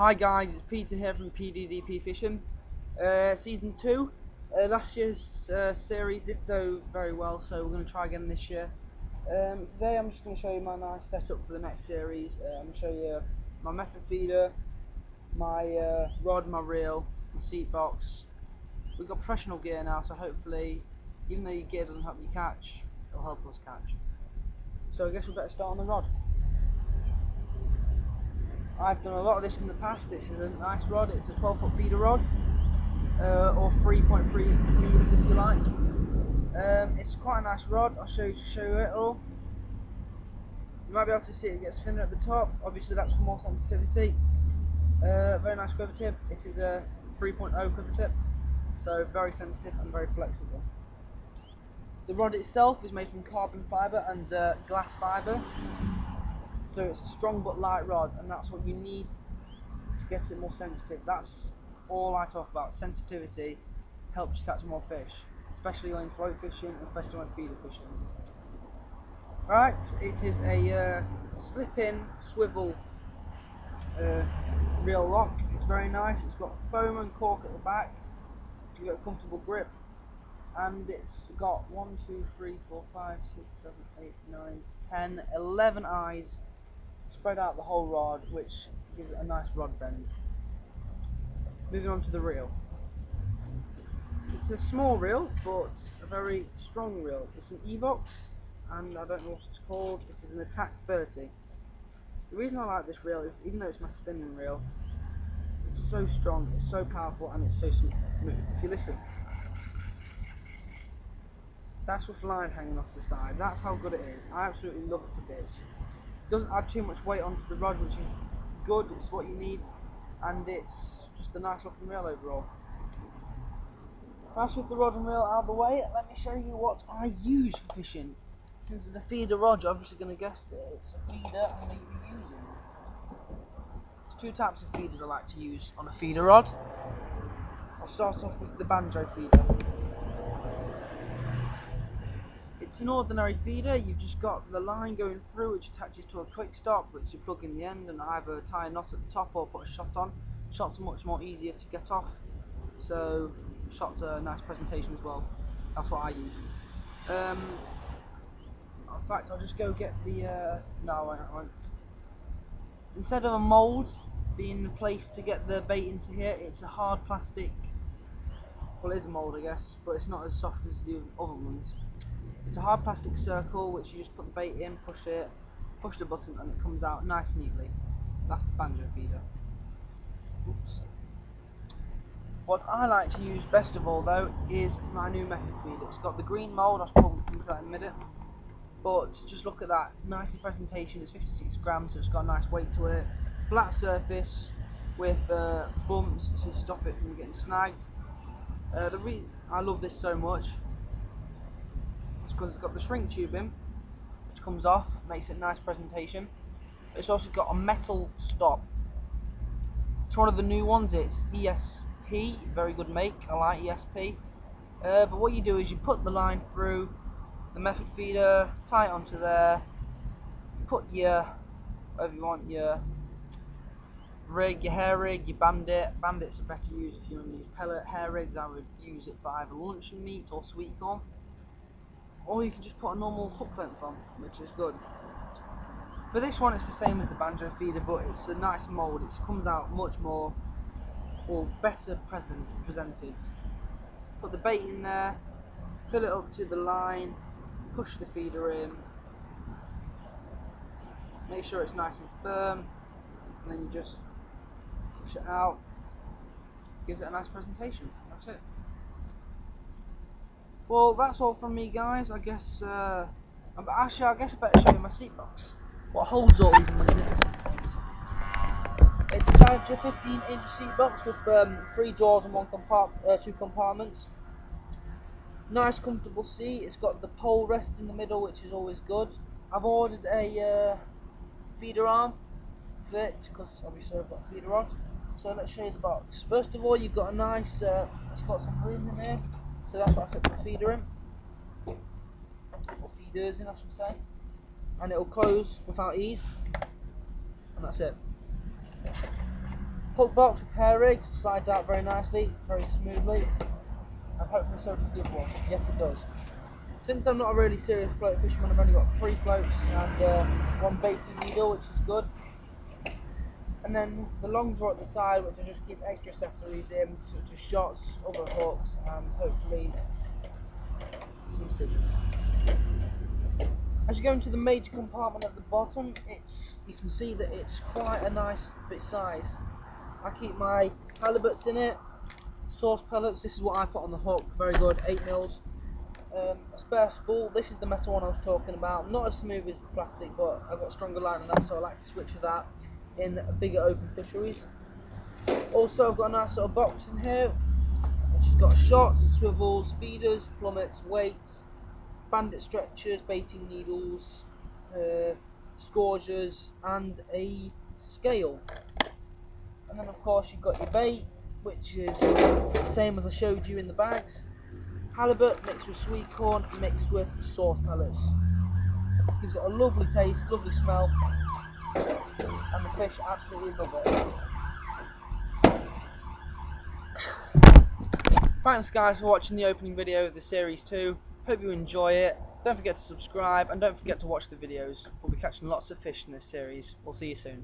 Hi guys, it's Peter here from PDDP Fishing, Season 2. Last year's series did go very well, so we're going to try again this year. Today I'm just going to show you my nice setup for the next series. I'm going to show you my method feeder, my rod, my reel, my seat box. We've got professional gear now, so hopefully, even though your gear doesn't help you catch, it'll help us catch. So I guess we better start on the rod. I've done a lot of this in the past. This is a nice rod. It's a 12-foot feeder rod, or 3.3 meters if you like. It's quite a nice rod. I'll show you it all. You might be able to see it gets thinner at the top. Obviously that's for more sensitivity. Very nice quiver tip. It is a 3.0 quiver tip, so very sensitive and very flexible. The rod itself is made from carbon fibre and glass fibre. So it's a strong but light rod, and that's what you need to get it more sensitive. That's all I talk about. Sensitivity helps you catch more fish, especially when float fishing, especially when feeder fishing. Right, it is a slip-in swivel reel lock. It's very nice. It's got foam and cork at the back to get a comfortable grip, and it's got 1, 2, 3, 4, 5, 6, 7, 8, 9, 10, 11 eyes spread out the whole rod, which gives it a nice rod bend. Moving on to the reel. It's a small reel, but a very strong reel. It's an Evox, and I don't know what it's called. It is an Attack 30. The reason I like this reel is, even though it's my spinning reel, it's so strong, it's so powerful, and it's so smooth. If you listen, that's with line hanging off the side. That's how good it is. I absolutely love it to bits. Doesn't add too much weight onto the rod, which is good. It's what you need, and it's just a nice looking reel overall. That's with the rod and reel out of the way. Let me show you what I use for fishing. Since it's a feeder rod, you're obviously going to guess that it's a feeder I'm going to be using. There's two types of feeders I like to use on a feeder rod. I'll start off with the banjo feeder. It's an ordinary feeder. You've just got the line going through, which attaches to a quick stop, which you plug in the end and either tie a knot at the top or put a shot on. Shots are much more easier to get off, so shots are a nice presentation as well. That's what I use. In fact, I'll just go get the no, I won't. Instead of a mould being the place to get the bait into here, it's a hard plastic. Well, it is a mould, I guess, but it's not as soft as the other ones. It's a hard plastic circle which you just put the bait in, push it, push the button, and it comes out nice neatly. That's the banjo feeder. Oops. What I like to use best of all though is my new method feeder. It's got the green mould. I'll probably come to that in a minute. But just look at that, nicely presentation. It's 56 grams, so it's got a nice weight to it. Flat surface with bumps to stop it from getting snagged. I love this so much because it's got the shrink tubing which comes off, makes it a nice presentation. It's also got a metal stop. It's one of the new ones. It's ESP, very good make. I like ESP. But what you do is you put the line through the method feeder, tie it onto there, put your whatever you want, your rig, your hair rig, your bandit. Bandits are better used if you want to use pellet. Hair rigs, I would use it for either luncheon meat or sweet corn. Or you can just put a normal hook length on, which is good. For this one, it's the same as the banjo feeder, but it's a nice mould. It comes out much more, or better presented. Put the bait in there, fill it up to the line, push the feeder in, make sure it's nice and firm, and then you just push it out. Gives it a nice presentation. That's it. Well, that's all from me, guys. I guess, actually, I guess I better show you my seat box. What holds all these magnificent things. It's a Charger 15-inch seat box with 3 drawers and 2 compartments. Nice, comfortable seat. It's got the pole rest in the middle, which is always good. I've ordered a feeder arm for it because obviously I've got a feeder rod. So let's show you the box. First of all, you've got a nice, it's got some room in here. So that's what I fit my feeder in, or feeders in I should say, and it will close without ease, and that's it. Hook box with hair rigs, slides out very nicely, very smoothly, and hopefully so does the other one. Yes, it does. Since I'm not a really serious float fisherman, I've only got 3 floats and 1 baiting needle, which is good. And then the long draw at the side, which I just keep extra accessories in, such as shots, other hooks, and hopefully some scissors. As you go into the major compartment at the bottom, you can see that it's quite a nice bit size. I keep my halibuts in it, sauce pellets. This is what I put on the hook, very good, 8mm. A spare spool. This is the metal one I was talking about. Not as smooth as the plastic, but I've got a stronger line on that, so I like to switch with that in bigger open fisheries. Also, I've got a nice little box in here, which has got shots, swivels, feeders, plummets, weights, bandit stretchers, baiting needles, scourgers, and a scale. And then, of course, you've got your bait, which is the same as I showed you in the bags. Halibut mixed with sweet corn, mixed with sauce pellets. Gives it a lovely taste, lovely smell, and the fish absolutely love it. Thanks guys for watching the opening video of the series 2. Hope you enjoy it. Don't forget to subscribe and don't forget to watch the videos. We'll be catching lots of fish in this series. We'll see you soon.